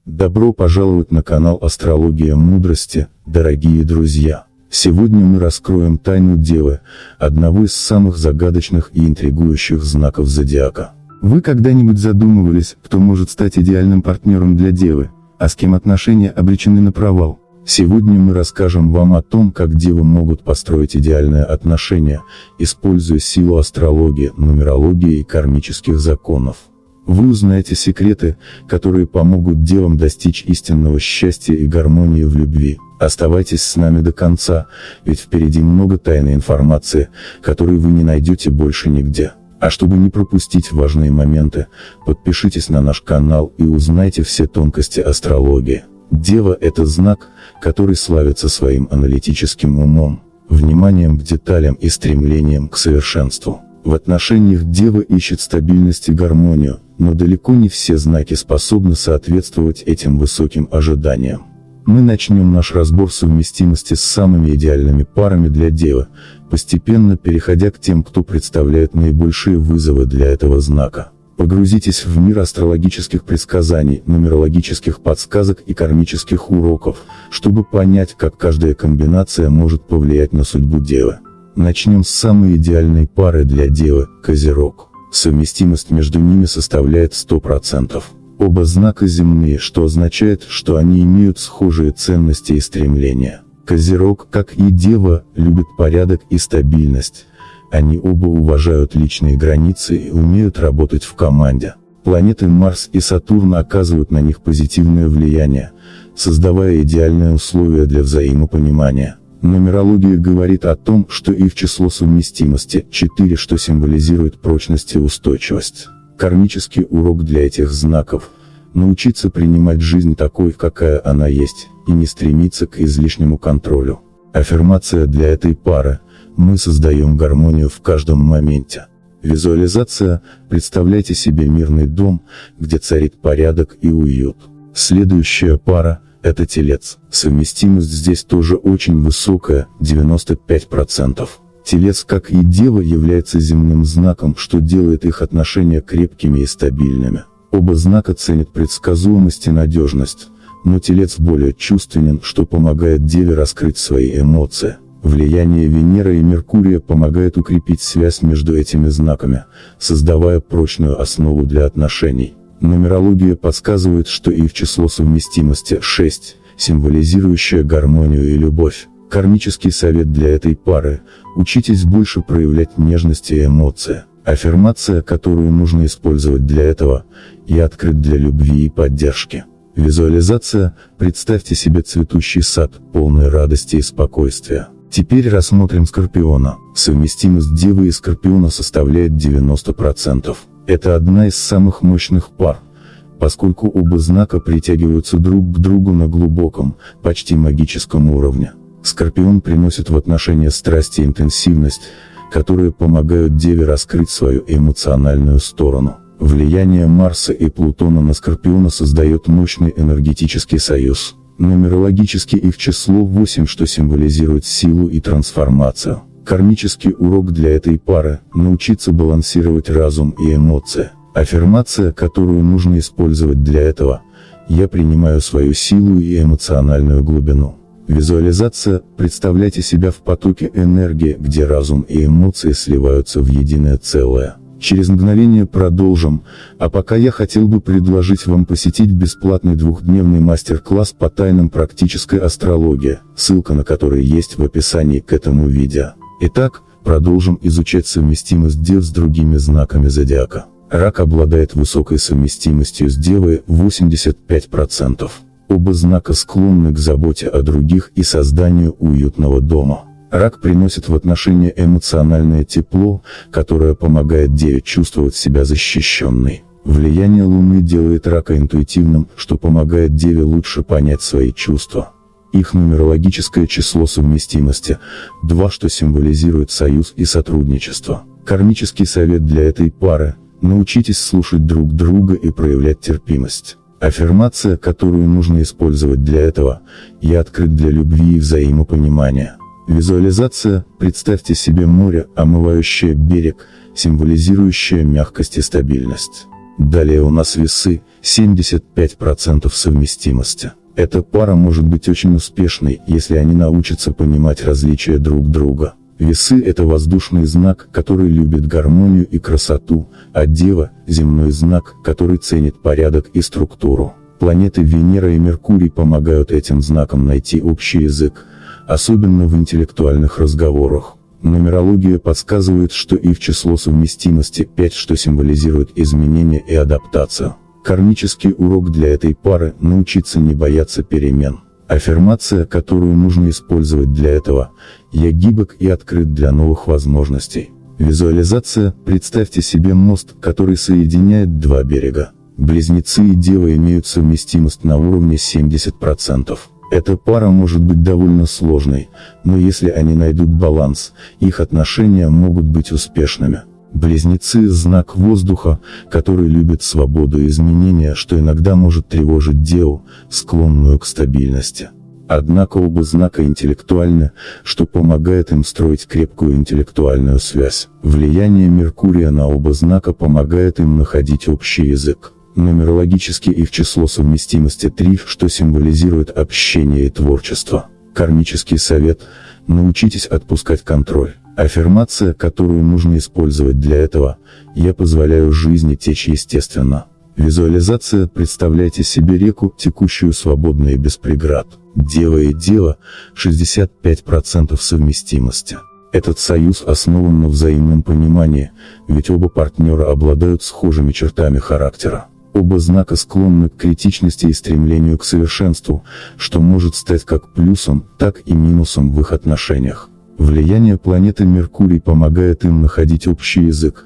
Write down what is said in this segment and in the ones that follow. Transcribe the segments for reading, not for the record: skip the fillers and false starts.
Добро пожаловать на канал Астрология Мудрости, дорогие друзья. Сегодня мы раскроем тайну Девы, одного из самых загадочных и интригующих знаков зодиака. Вы когда-нибудь задумывались, кто может стать идеальным партнером для Девы, а с кем отношения обречены на провал? Сегодня мы расскажем вам о том, как девы могут построить идеальные отношения, используя силу астрологии, нумерологии и кармических законов. Вы узнаете секреты, которые помогут девам достичь истинного счастья и гармонии в любви. Оставайтесь с нами до конца, ведь впереди много тайной информации, которую вы не найдете больше нигде. А чтобы не пропустить важные моменты, подпишитесь на наш канал и узнайте все тонкости астрологии. Дева – это знак, который славится своим аналитическим умом, вниманием к деталям и стремлением к совершенству. В отношениях Дева ищет стабильность и гармонию, но далеко не все знаки способны соответствовать этим высоким ожиданиям. Мы начнем наш разбор совместимости с самыми идеальными парами для Девы, постепенно переходя к тем, кто представляет наибольшие вызовы для этого знака. Погрузитесь в мир астрологических предсказаний, нумерологических подсказок и кармических уроков, чтобы понять, как каждая комбинация может повлиять на судьбу Девы. Начнем с самой идеальной пары для Девы – Козерог. Совместимость между ними составляет 100%. Оба знака земные, что означает, что они имеют схожие ценности и стремления. Козерог, как и Дева, любит порядок и стабильность. Они оба уважают личные границы и умеют работать в команде. Планеты Марс и Сатурн оказывают на них позитивное влияние, создавая идеальные условия для взаимопонимания. Нумерология говорит о том, что их число совместимости – 4, что символизирует прочность и устойчивость. Кармический урок для этих знаков – научиться принимать жизнь такой, какая она есть, и не стремиться к излишнему контролю. Аффирмация для этой пары – мы создаем гармонию в каждом моменте. Визуализация – представляйте себе мирный дом, где царит порядок и уют. Следующая пара – это Телец. Совместимость здесь тоже очень высокая – 95%. Телец, как и Дева, является земным знаком, что делает их отношения крепкими и стабильными. Оба знака ценят предсказуемость и надежность, но Телец более чувственен, что помогает Деве раскрыть свои эмоции. Влияние Венеры и Меркурия помогает укрепить связь между этими знаками, создавая прочную основу для отношений. Нумерология подсказывает, что их число совместимости – 6, символизирующее гармонию и любовь. Кармический совет для этой пары – учитесь больше проявлять нежность и эмоции. Аффирмация, которую нужно использовать для этого – я открыт для любви и поддержки. Визуализация – представьте себе цветущий сад, полный радости и спокойствия. Теперь рассмотрим Скорпиона. Совместимость Девы и Скорпиона составляет 90%. Это одна из самых мощных пар, поскольку оба знака притягиваются друг к другу на глубоком, почти магическом уровне. Скорпион приносит в отношения страсть и интенсивность, которые помогают Деве раскрыть свою эмоциональную сторону. Влияние Марса и Плутона на Скорпиона создает мощный энергетический союз. Нумерологически их число 8, что символизирует силу и трансформацию. Кармический урок для этой пары – научиться балансировать разум и эмоции. Аффирмация, которую нужно использовать для этого – я принимаю свою силу и эмоциональную глубину. Визуализация – представляйте себя в потоке энергии, где разум и эмоции сливаются в единое целое. Через мгновение продолжим, а пока я хотел бы предложить вам посетить бесплатный двухдневный мастер-класс по тайнам практической астрологии, ссылка на который есть в описании к этому видео. Итак, продолжим изучать совместимость Дев с другими знаками зодиака. Рак обладает высокой совместимостью с Девой – 85%. Оба знака склонны к заботе о других и созданию уютного дома. Рак приносит в отношения эмоциональное тепло, которое помогает Деве чувствовать себя защищенной. Влияние Луны делает Рака интуитивным, что помогает Деве лучше понять свои чувства. Их нумерологическое число совместимости – 2, что символизирует союз и сотрудничество. Кармический совет для этой пары – научитесь слушать друг друга и проявлять терпимость. Аффирмация, которую нужно использовать для этого – я открыт для любви и взаимопонимания. Визуализация – представьте себе море, омывающее берег, символизирующее мягкость и стабильность. Далее у нас весы, 75% совместимости. Эта пара может быть очень успешной, если они научатся понимать различия друг друга. Весы – это воздушный знак, который любит гармонию и красоту, а Дева – земной знак, который ценит порядок и структуру. Планеты Венера и Меркурий помогают этим знакам найти общий язык, особенно в интеллектуальных разговорах. Нумерология подсказывает, что их число совместимости 5, что символизирует изменение и адаптацию. Кармический урок для этой пары – научиться не бояться перемен. Аффирмация, которую нужно использовать для этого: «Я гибок и открыт для новых возможностей». Визуализация: представьте себе мост, который соединяет два берега. Близнецы и Дева имеют совместимость на уровне 70%. Эта пара может быть довольно сложной, но если они найдут баланс, их отношения могут быть успешными. Близнецы – знак воздуха, который любит свободу и изменения, что иногда может тревожить Деву, склонную к стабильности. Однако оба знака интеллектуальны, что помогает им строить крепкую интеллектуальную связь. Влияние Меркурия на оба знака помогает им находить общий язык. Нумерологически их число совместимости 3, что символизирует общение и творчество. Кармический совет: научитесь отпускать контроль. Аффирмация, которую нужно использовать для этого: «Я позволяю жизни течь естественно». Визуализация: представляйте себе реку, текущую свободно и без преград. Дева и Дева – 65% совместимости. Этот союз основан на взаимном понимании, ведь оба партнера обладают схожими чертами характера. Оба знака склонны к критичности и стремлению к совершенству, что может стать как плюсом, так и минусом в их отношениях. Влияние планеты Меркурий помогает им находить общий язык,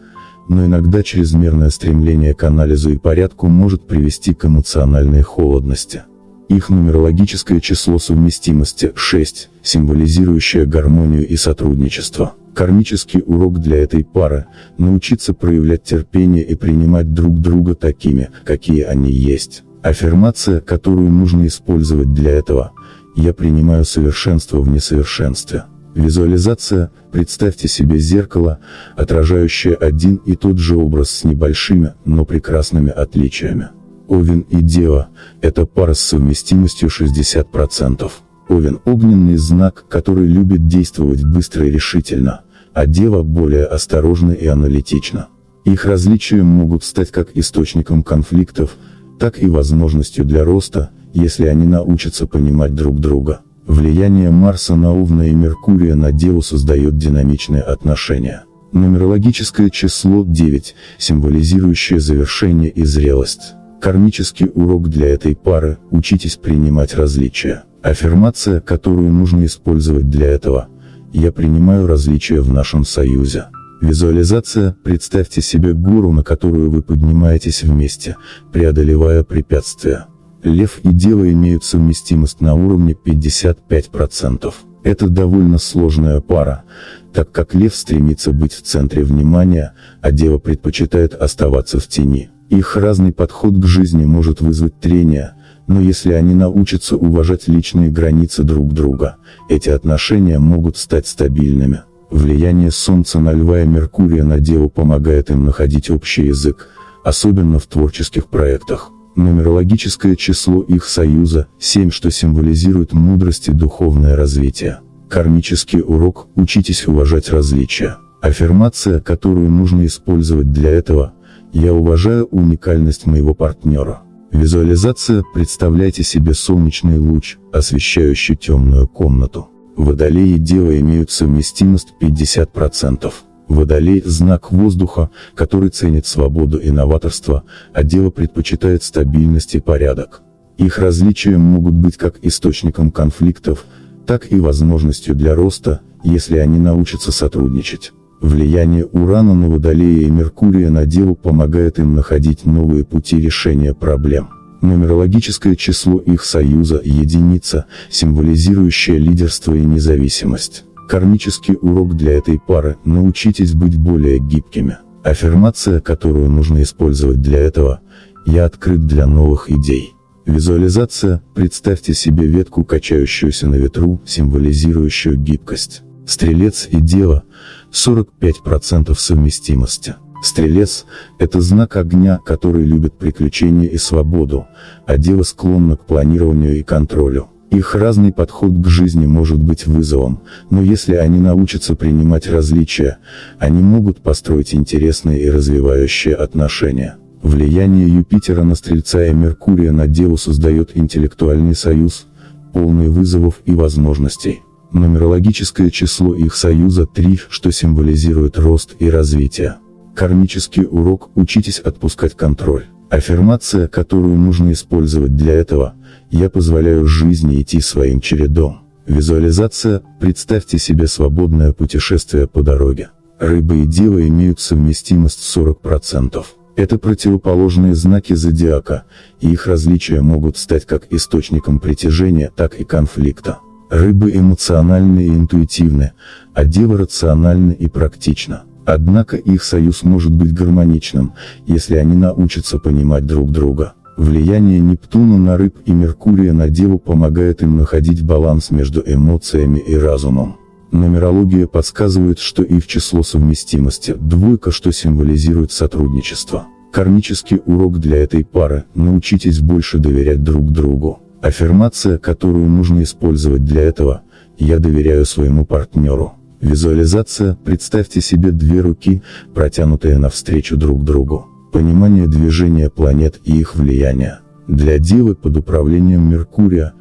но иногда чрезмерное стремление к анализу и порядку может привести к эмоциональной холодности. Их нумерологическое число совместимости – 6, символизирующее гармонию и сотрудничество. Кармический урок для этой пары – научиться проявлять терпение и принимать друг друга такими, какие они есть. Аффирмация, которую нужно использовать для этого: «Я принимаю совершенство в несовершенстве». Визуализация: представьте себе зеркало, отражающее один и тот же образ с небольшими, но прекрасными отличиями. Овен и Дева – это пара с совместимостью 60%. Овен – огненный знак, который любит действовать быстро и решительно, а Дева более осторожна и аналитична. Их различия могут стать как источником конфликтов, так и возможностью для роста, если они научатся понимать друг друга. Влияние Марса на Овна и Меркурия на Деву создает динамичные отношения. Нумерологическое число 9, символизирующее завершение и зрелость. Кармический урок для этой пары: учитесь принимать различия. Аффирмация, которую нужно использовать для этого: «Я принимаю различия в нашем союзе». Визуализация: представьте себе гору, на которую вы поднимаетесь вместе, преодолевая препятствия. Лев и Дева имеют совместимость на уровне 55%. Это довольно сложная пара, так как Лев стремится быть в центре внимания, а Дева предпочитает оставаться в тени. Их разный подход к жизни может вызвать трения, но если они научатся уважать личные границы друг друга, эти отношения могут стать стабильными. Влияние Солнца на Льва и Меркурия на Деву помогает им находить общий язык, особенно в творческих проектах. Нумерологическое число их союза – 7, что символизирует мудрость и духовное развитие. Кармический урок: учитесь уважать различия. Аффирмация, которую нужно использовать для этого: «Я уважаю уникальность моего партнера». Визуализация: представляйте себе солнечный луч, освещающий темную комнату. Водолей и Дева имеют совместимость 50%. Водолей – знак воздуха, который ценит свободу и новаторство, а Дева предпочитает стабильность и порядок. Их различия могут быть как источником конфликтов, так и возможностью для роста, если они научатся сотрудничать. Влияние Урана на Водолея и Меркурия на Деву помогает им находить новые пути решения проблем. Нумерологическое число их союза – единица, символизирующая лидерство и независимость. Кармический урок для этой пары – научитесь быть более гибкими. Аффирмация, которую нужно использовать для этого: «Я открыт для новых идей». Визуализация: представьте себе ветку, качающуюся на ветру, символизирующую гибкость. Стрелец и Дева – 45% совместимости. Стрелец – это знак огня, который любит приключения и свободу, а Дева склонна к планированию и контролю. Их разный подход к жизни может быть вызовом, но если они научатся принимать различия, они могут построить интересные и развивающие отношения. Влияние Юпитера на Стрельца и Меркурия на Деву создает интеллектуальный союз, полный вызовов и возможностей. Нумерологическое число их союза 3, что символизирует рост и развитие. Кармический урок: учитесь отпускать контроль. Аффирмация, которую нужно использовать для этого: я позволяю жизни идти своим чередом. Визуализация: представьте себе свободное путешествие по дороге. Рыба и Дева имеют совместимость 40%. Это противоположные знаки зодиака, и их различия могут стать как источником притяжения, так и конфликта. Рыбы эмоциональны и интуитивны, а Дева рациональна и практична. Однако их союз может быть гармоничным, если они научатся понимать друг друга. Влияние Нептуна на Рыб и Меркурия на Деву помогает им находить баланс между эмоциями и разумом. Нумерология подсказывает, что их число совместимости – 2, что символизирует сотрудничество. Кармический урок для этой пары: научитесь больше доверять друг другу. Аффирмация, которую нужно использовать для этого: я доверяю своему партнеру. Визуализация: представьте себе 2 руки, протянутые навстречу друг другу. Понимание движения планет и их влияния. Для Девы под управлением Меркурия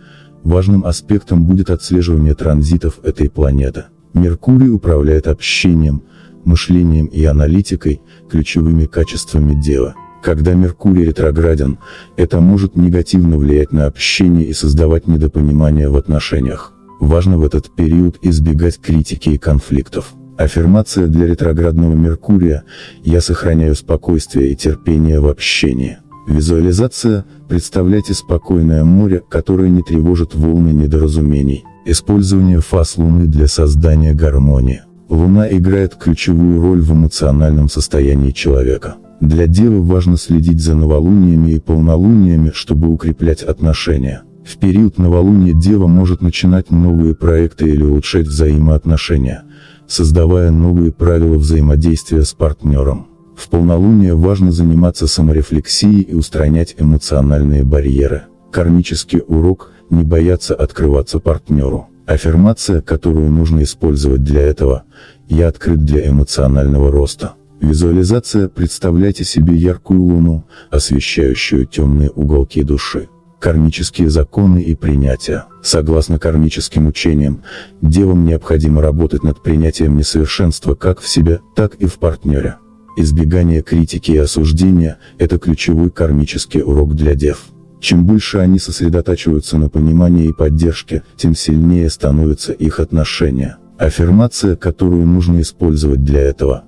важным аспектом будет отслеживание транзитов этой планеты. Меркурий управляет общением, мышлением и аналитикой, ключевыми качествами Девы. Когда Меркурий ретрограден, это может негативно влиять на общение и создавать недопонимание в отношениях. Важно в этот период избегать критики и конфликтов. Аффирмация для ретроградного Меркурия: я сохраняю спокойствие и терпение в общении. Визуализация: представляйте спокойное море, которое не тревожит волны недоразумений. Использование фаз Луны для создания гармонии. Луна играет ключевую роль в эмоциональном состоянии человека. Для Девы важно следить за новолуниями и полнолуниями, чтобы укреплять отношения. В период новолуния Дева может начинать новые проекты или улучшать взаимоотношения, создавая новые правила взаимодействия с партнером. В полнолуние важно заниматься саморефлексией и устранять эмоциональные барьеры. Кармический урок: не бояться открываться партнеру. Аффирмация, которую нужно использовать для этого: я открыт для эмоционального роста. Визуализация: представляйте себе яркую луну, освещающую темные уголки души. Кармические законы и принятие. Согласно кармическим учениям, Девам необходимо работать над принятием несовершенства как в себе, так и в партнере. Избегание критики и осуждения – это ключевой кармический урок для Дев. Чем больше они сосредотачиваются на понимании и поддержке, тем сильнее становятся их отношения. Аффирмация, которую нужно использовать для этого: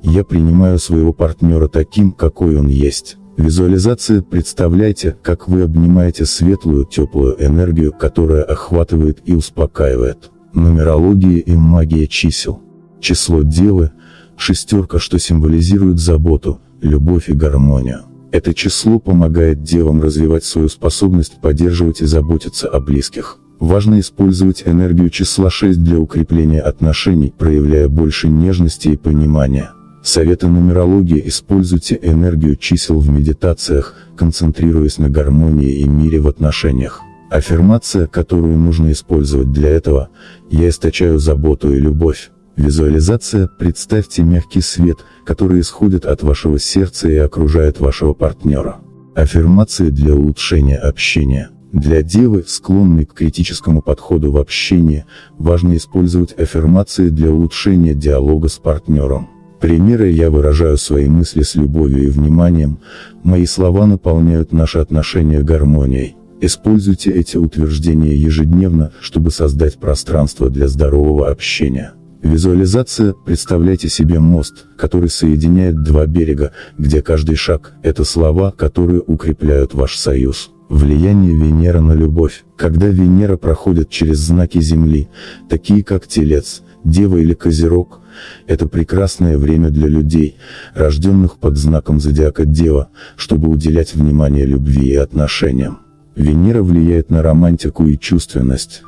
я принимаю своего партнера таким, какой он есть. Визуализация: представляйте, как вы обнимаете светлую, теплую энергию, которая охватывает и успокаивает. Нумерология и магия чисел. Число Девы – 6, что символизирует заботу, любовь и гармонию. Это число помогает Девам развивать свою способность поддерживать и заботиться о близких. Важно использовать энергию числа 6 для укрепления отношений, проявляя больше нежности и понимания. Советы нумерологии: используйте энергию чисел в медитациях, концентрируясь на гармонии и мире в отношениях. Аффирмация, которую нужно использовать для этого: я источаю заботу и любовь. Визуализация: представьте мягкий свет, который исходит от вашего сердца и окружает вашего партнера. Аффирмации для улучшения общения. Для Девы, склонной к критическому подходу в общении, важно использовать аффирмации для улучшения диалога с партнером. Примеры: я выражаю свои мысли с любовью и вниманием, мои слова наполняют наши отношения гармонией. Используйте эти утверждения ежедневно, чтобы создать пространство для здорового общения. Визуализация: представляйте себе мост, который соединяет 2 берега, где каждый шаг – это слова, которые укрепляют ваш союз. Влияние Венеры на любовь. Когда Венера проходит через знаки Земли, такие как Телец, Дева или Козерог, это прекрасное время для людей, рожденных под знаком зодиака Дева, чтобы уделять внимание любви и отношениям. Венера влияет на романтику и чувственность,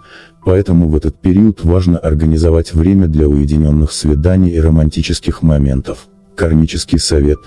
поэтому в этот период важно организовать время для уединенных свиданий и романтических моментов. Кармический совет: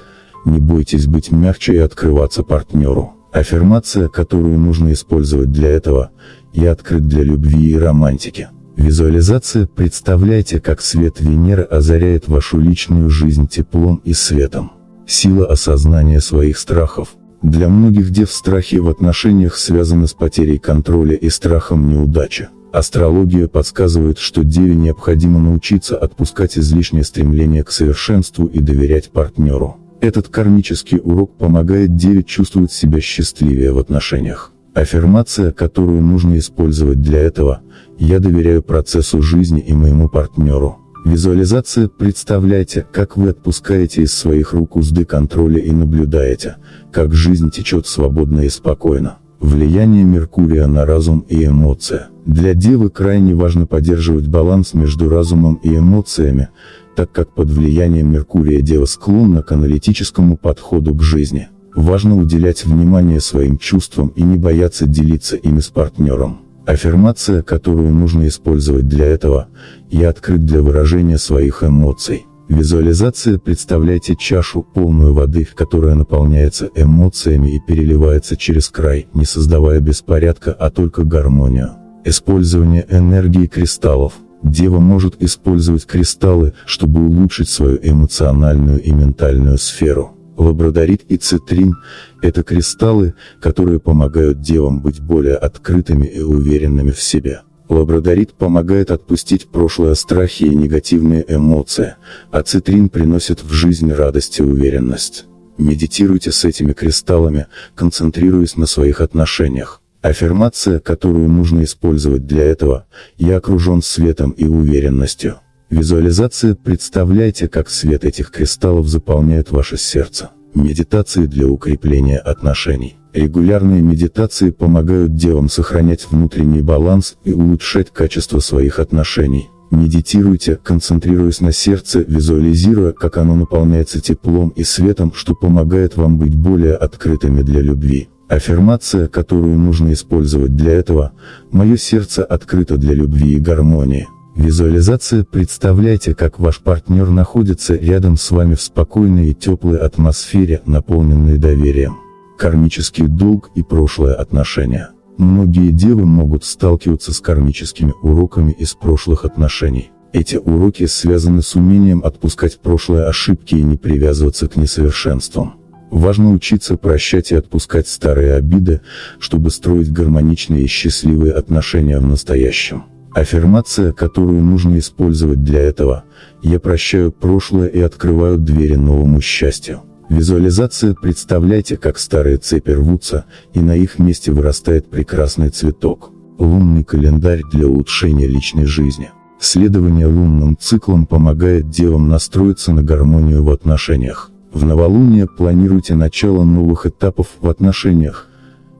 не бойтесь быть мягче и открываться партнеру. Аффирмация, которую нужно использовать для этого: я открыт для любви и романтики. Визуализация: представляйте, как свет Венеры озаряет вашу личную жизнь теплом и светом. Сила осознания своих страхов. Для многих дев страхи в отношениях связаны с потерей контроля и страхом неудачи. Астрология подсказывает, что деве необходимо научиться отпускать излишнее стремление к совершенству и доверять партнеру. Этот кармический урок помогает деве чувствовать себя счастливее в отношениях. Аффирмация, которую нужно использовать для этого: я доверяю процессу жизни и моему партнеру. Визуализация: представляйте, как вы отпускаете из своих рук узды контроля и наблюдаете, как жизнь течет свободно и спокойно. Влияние Меркурия на разум и эмоции. Для девы крайне важно поддерживать баланс между разумом и эмоциями, так как под влиянием Меркурия дева склонна к аналитическому подходу к жизни. Важно уделять внимание своим чувствам и не бояться делиться ими с партнером. Аффирмация, которую нужно использовать для этого: я открыт для выражения своих эмоций. Визуализация: представляйте чашу, полную воды, которая наполняется эмоциями и переливается через край, не создавая беспорядка, а только гармонию. Использование энергии кристаллов. Дева может использовать кристаллы, чтобы улучшить свою эмоциональную и ментальную сферу. Лабрадорит и цитрин – это кристаллы, которые помогают девам быть более открытыми и уверенными в себе. Лабрадорит помогает отпустить прошлое, страхи и негативные эмоции, а цитрин приносит в жизнь радость и уверенность. Медитируйте с этими кристаллами, концентрируясь на своих отношениях. Аффирмация, которую нужно использовать для этого: я окружен светом и уверенностью. Визуализация: представляйте, как свет этих кристаллов заполняет ваше сердце. Медитации для укрепления отношений. Регулярные медитации помогают девам сохранять внутренний баланс и улучшать качество своих отношений. Медитируйте, концентрируясь на сердце, визуализируя, как оно наполняется теплом и светом, что помогает вам быть более открытыми для любви. Аффирмация, которую нужно использовать для этого: мое сердце открыто для любви и гармонии. Визуализация: представляйте, как ваш партнер находится рядом с вами в спокойной и теплой атмосфере, наполненной доверием. Кармический долг и прошлое отношения. Многие девы могут сталкиваться с кармическими уроками из прошлых отношений. Эти уроки связаны с умением отпускать прошлые ошибки и не привязываться к несовершенствам. Важно учиться прощать и отпускать старые обиды, чтобы строить гармоничные и счастливые отношения в настоящем. Аффирмация, которую нужно использовать для этого: я прощаю прошлое и открываю двери новому счастью. Визуализация: представляйте, как старые цепи рвутся, и на их месте вырастает прекрасный цветок. Лунный календарь для улучшения личной жизни. Следование лунным циклам помогает девам настроиться на гармонию в отношениях. В новолуние планируйте начало новых этапов в отношениях,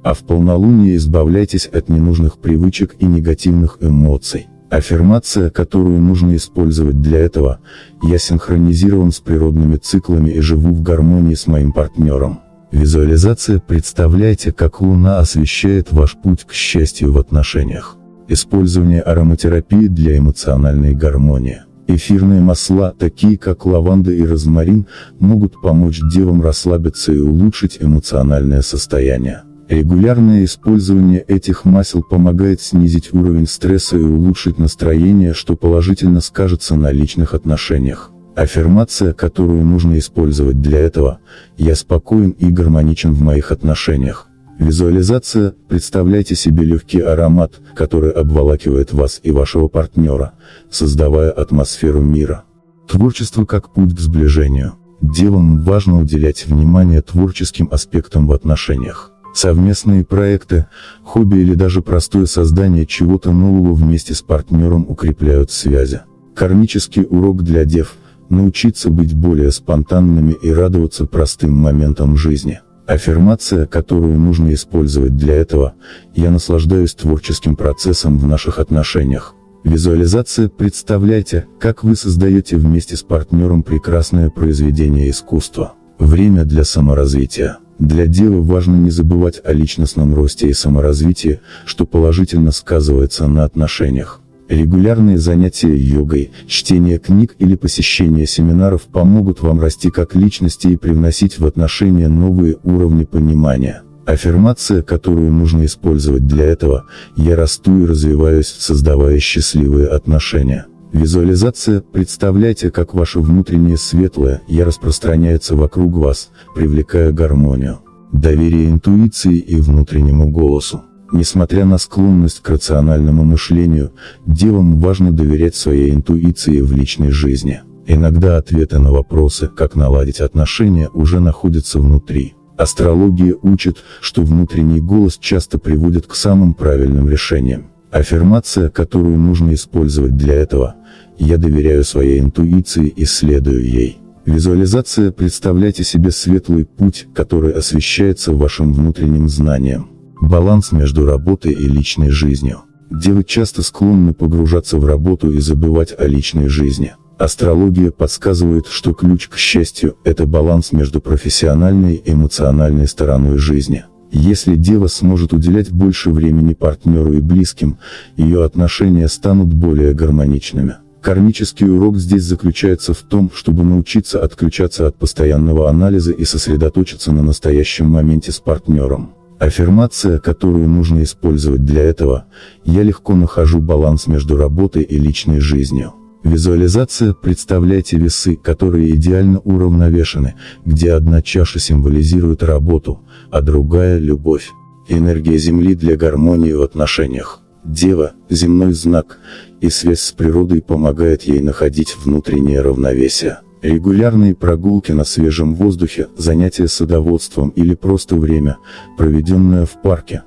а в полнолуние избавляйтесь от ненужных привычек и негативных эмоций. Аффирмация, которую нужно использовать для этого: я синхронизирован с природными циклами и живу в гармонии с моим партнером. Визуализация: представляйте, как Луна освещает ваш путь к счастью в отношениях. Использование ароматерапии для эмоциональной гармонии. Эфирные масла, такие как лаванда и розмарин, могут помочь девам расслабиться и улучшить эмоциональное состояние. Регулярное использование этих масел помогает снизить уровень стресса и улучшить настроение, что положительно скажется на личных отношениях. Аффирмация, которую нужно использовать для этого: я спокоен и гармоничен в моих отношениях. Визуализация: представляйте себе легкий аромат, который обволакивает вас и вашего партнера, создавая атмосферу мира. Творчество как путь к сближению. Девам важно уделять внимание творческим аспектам в отношениях. Совместные проекты, хобби или даже простое создание чего-то нового вместе с партнером укрепляют связи. Кармический урок для дев: научиться быть более спонтанными и радоваться простым моментам жизни. Аффирмация, которую нужно использовать для этого: я наслаждаюсь творческим процессом в наших отношениях. Визуализация: представляйте, как вы создаете вместе с партнером прекрасное произведение искусства. Время для саморазвития. Для девы важно не забывать о личностном росте и саморазвитии, что положительно сказывается на отношениях. Регулярные занятия йогой, чтение книг или посещение семинаров помогут вам расти как личности и привносить в отношения новые уровни понимания. Аффирмация, которую нужно использовать для этого: «Я расту и развиваюсь, создавая счастливые отношения». Визуализация: представляйте, как ваше внутреннее светлое «Я» распространяется вокруг вас, привлекая гармонию, доверие интуиции и внутреннему голосу. Несмотря на склонность к рациональному мышлению, девам важно доверять своей интуиции в личной жизни. Иногда ответы на вопросы, как наладить отношения, уже находятся внутри. Астрология учит, что внутренний голос часто приводит к самым правильным решениям. Аффирмация, которую нужно использовать для этого: «Я доверяю своей интуиции и следую ей». Визуализация: представляйте себе светлый путь, который освещается вашим внутренним знанием. Баланс между работой и личной жизнью. Девы часто склонны погружаться в работу и забывать о личной жизни. Астрология подсказывает, что ключ к счастью – это баланс между профессиональной и эмоциональной стороной жизни. Если дева сможет уделять больше времени партнеру и близким, ее отношения станут более гармоничными. Кармический урок здесь заключается в том, чтобы научиться отключаться от постоянного анализа и сосредоточиться на настоящем моменте с партнером. Аффирмация, которую нужно использовать для этого: «Я легко нахожу баланс между работой и личной жизнью». Визуализация: представляйте весы, которые идеально уравновешены, где одна чаша символизирует работу, а другая – любовь. Энергия Земли для гармонии в отношениях. Дева – земной знак, и связь с природой помогает ей находить внутреннее равновесие. Регулярные прогулки на свежем воздухе, занятия садоводством или просто время, проведенное в парке,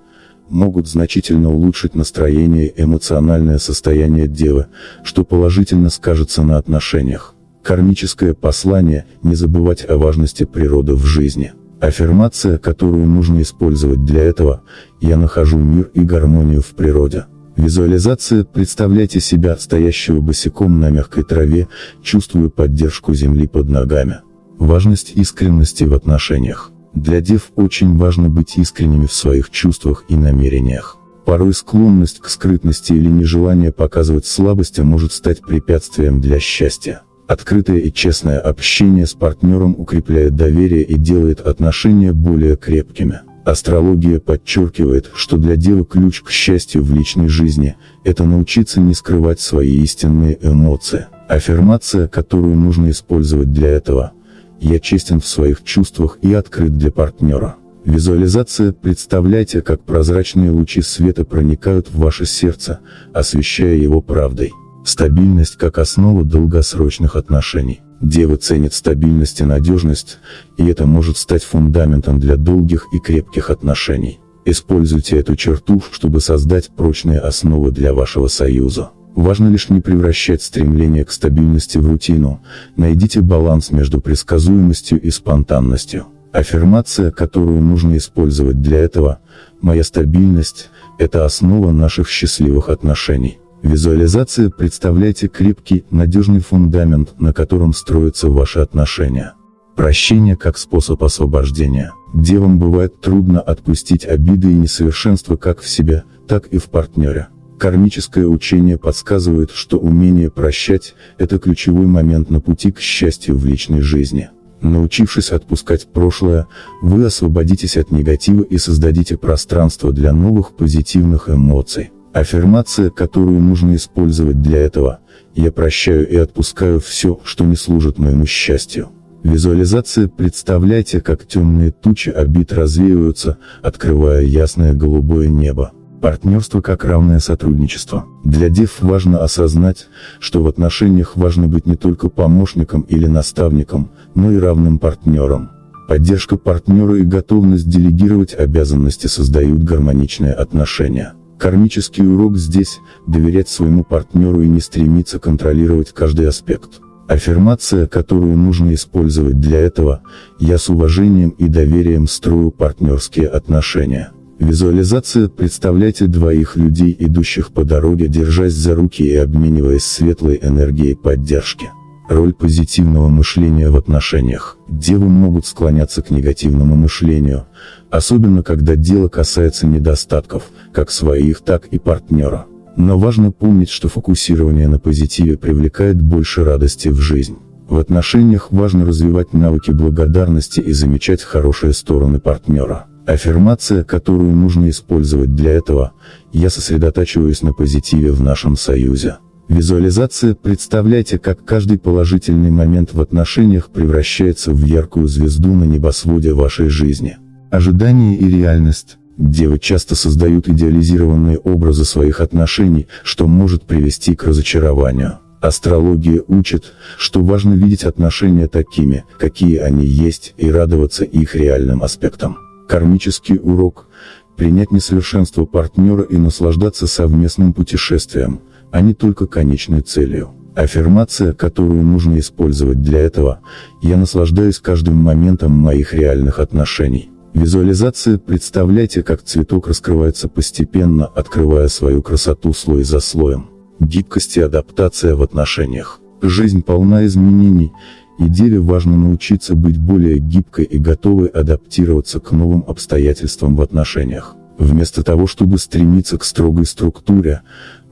могут значительно улучшить настроение и эмоциональное состояние девы, что положительно скажется на отношениях. Кармическое послание: не забывать о важности природы в жизни. Аффирмация, которую нужно использовать для этого: «Я нахожу мир и гармонию в природе». Визуализация: представляйте себя стоящего босиком на мягкой траве, чувствуя поддержку земли под ногами. Важность искренности в отношениях. Для дев очень важно быть искренними в своих чувствах и намерениях. Порой склонность к скрытности или нежелание показывать слабости может стать препятствием для счастья. Открытое и честное общение с партнером укрепляет доверие и делает отношения более крепкими. Астрология подчеркивает, что для девы ключ к счастью в личной жизни – это научиться не скрывать свои истинные эмоции. Аффирмация, которую нужно использовать для этого: «Я честен в своих чувствах и открыт для партнера». Визуализация: представляйте, как прозрачные лучи света проникают в ваше сердце, освещая его правдой. Стабильность как основа долгосрочных отношений. Девы ценят стабильность и надежность, и это может стать фундаментом для долгих и крепких отношений. Используйте эту черту, чтобы создать прочные основы для вашего союза. Важно лишь не превращать стремление к стабильности в рутину. Найдите баланс между предсказуемостью и спонтанностью. Аффирмация, которую нужно использовать для этого: «Моя стабильность – это основа наших счастливых отношений». Визуализация: представляйте крепкий, надежный фундамент, на котором строятся ваши отношения. Прощение как способ освобождения. Девам бывает трудно отпустить обиды и несовершенства как в себе, так и в партнере. Кармическое учение подсказывает, что умение прощать – это ключевой момент на пути к счастью в личной жизни. Научившись отпускать прошлое, вы освободитесь от негатива и создадите пространство для новых позитивных эмоций. Аффирмация, которую нужно использовать для этого: «Я прощаю и отпускаю все, что не служит моему счастью». Визуализация: представляйте, как темные тучи обид развеиваются, открывая ясное голубое небо. Партнерство как равное сотрудничество. Для дев важно осознать, что в отношениях важно быть не только помощником или наставником, но и равным партнером. Поддержка партнера и готовность делегировать обязанности создают гармоничные отношения. Кармический урок здесь – доверять своему партнеру и не стремиться контролировать каждый аспект. Аффирмация, которую нужно использовать для этого: «Я с уважением и доверием строю партнерские отношения». Визуализация: представляйте двоих людей, идущих по дороге, держась за руки и обмениваясь светлой энергией поддержки. Роль позитивного мышления в отношениях. Девы могут склоняться к негативному мышлению, особенно когда дело касается недостатков, как своих, так и партнера. Но важно помнить, что фокусирование на позитиве привлекает больше радости в жизнь. В отношениях важно развивать навыки благодарности и замечать хорошие стороны партнера. Аффирмация, которую нужно использовать для этого: «Я сосредотачиваюсь на позитиве в нашем союзе». Визуализация: представляйте, как каждый положительный момент в отношениях превращается в яркую звезду на небосводе вашей жизни. Ожидание и реальность. Девы часто создают идеализированные образы своих отношений, что может привести к разочарованию. Астрология учит, что важно видеть отношения такими, какие они есть, и радоваться их реальным аспектам. Кармический урок: принять несовершенство партнера и наслаждаться совместным путешествием, а не только конечной целью. Аффирмация, которую нужно использовать для этого: «Я наслаждаюсь каждым моментом моих реальных отношений». Визуализация: представляйте, как цветок раскрывается постепенно, открывая свою красоту слой за слоем. Гибкость и адаптация в отношениях. Жизнь полна изменений, и деве важно научиться быть более гибкой и готовой адаптироваться к новым обстоятельствам в отношениях. Вместо того, чтобы стремиться к строгой структуре,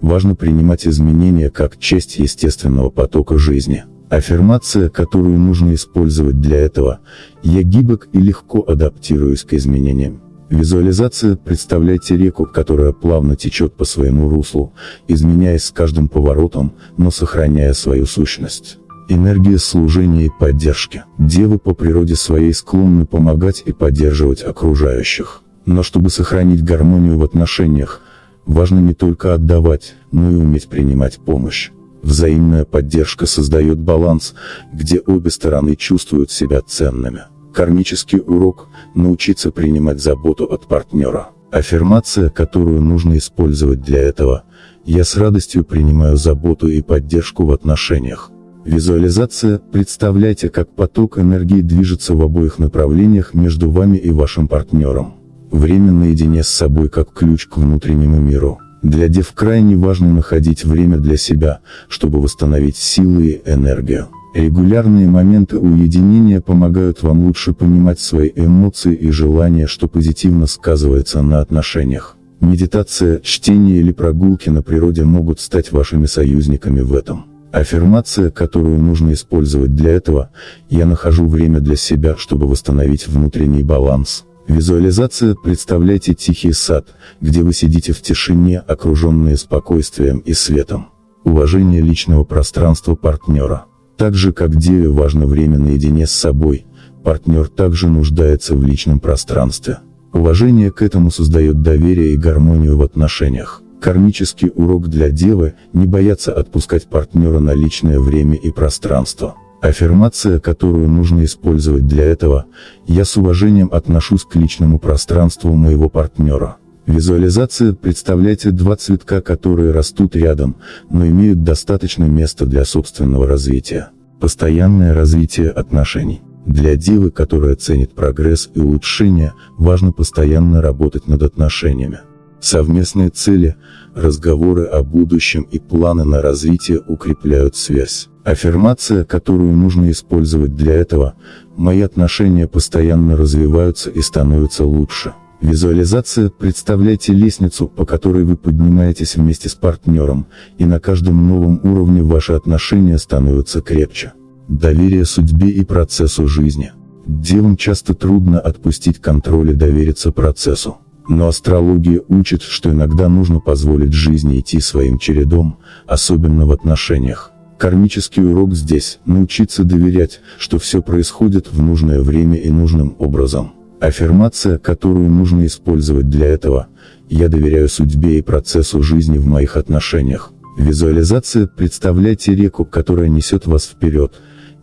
важно принимать изменения как часть естественного потока жизни. Аффирмация, которую нужно использовать для этого: «Я гибок и легко адаптируюсь к изменениям». Визуализация: представляйте реку, которая плавно течет по своему руслу, изменяясь с каждым поворотом, но сохраняя свою сущность. Энергия служения и поддержки. Девы по природе своей склонны помогать и поддерживать окружающих. Но чтобы сохранить гармонию в отношениях, важно не только отдавать, но и уметь принимать помощь. Взаимная поддержка создает баланс, где обе стороны чувствуют себя ценными. Кармический урок: научиться принимать заботу от партнера. Аффирмация, которую нужно использовать для этого: «Я с радостью принимаю заботу и поддержку в отношениях». Визуализация: представляйте, как поток энергии движется в обоих направлениях между вами и вашим партнером. Время наедине с собой как ключ к внутреннему миру. Для дев крайне важно находить время для себя, чтобы восстановить силы и энергию. Регулярные моменты уединения помогают вам лучше понимать свои эмоции и желания, что позитивно сказывается на отношениях. Медитация, чтение или прогулки на природе могут стать вашими союзниками в этом. Аффирмация, которую нужно использовать для этого: «Я нахожу время для себя, чтобы восстановить внутренний баланс». Визуализация: представляйте тихий сад, где вы сидите в тишине, окруженные спокойствием и светом. Уважение личного пространства партнера. Так же как деве важно время наедине с собой, партнер также нуждается в личном пространстве. Уважение к этому создает доверие и гармонию в отношениях. Кармический урок для девы: не бояться отпускать партнера на личное время и пространство. Аффирмация, которую нужно использовать для этого: «Я с уважением отношусь к личному пространству моего партнера». Визуализация: представляйте два цветка, которые растут рядом, но имеют достаточно места для собственного развития. Постоянное развитие отношений. Для девы, которая ценит прогресс и улучшение, важно постоянно работать над отношениями. Совместные цели, разговоры о будущем и планы на развитие укрепляют связь. Аффирмация, которую нужно использовать для этого: «Мои отношения постоянно развиваются и становятся лучше». Визуализация: представляйте лестницу, по которой вы поднимаетесь вместе с партнером, и на каждом новом уровне ваши отношения становятся крепче. Доверие судьбе и процессу жизни. Девам часто трудно отпустить контроль и довериться процессу. Но астрология учит, что иногда нужно позволить жизни идти своим чередом, особенно в отношениях. Кармический урок здесь: научиться доверять, что все происходит в нужное время и нужным образом. Аффирмация, которую нужно использовать для этого: «Я доверяю судьбе и процессу жизни в моих отношениях». Визуализация: представляйте реку, которая несет вас вперед,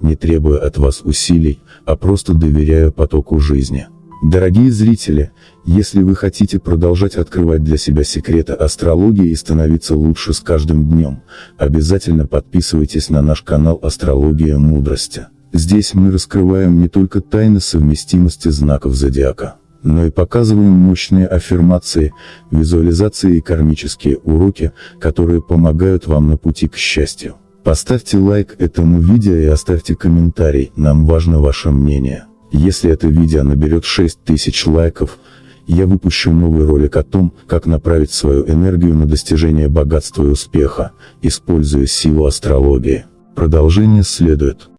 не требуя от вас усилий, а просто доверяя потоку жизни. Дорогие зрители, если вы хотите продолжать открывать для себя секреты астрологии и становиться лучше с каждым днем, обязательно подписывайтесь на наш канал «Астрология мудрости». Здесь мы раскрываем не только тайны совместимости знаков зодиака, но и показываем мощные аффирмации, визуализации и кармические уроки, которые помогают вам на пути к счастью. Поставьте лайк этому видео и оставьте комментарий, нам важно ваше мнение. Если это видео наберет 6000 лайков, я выпущу новый ролик о том, как направить свою энергию на достижение богатства и успеха, используя силу астрологии. Продолжение следует.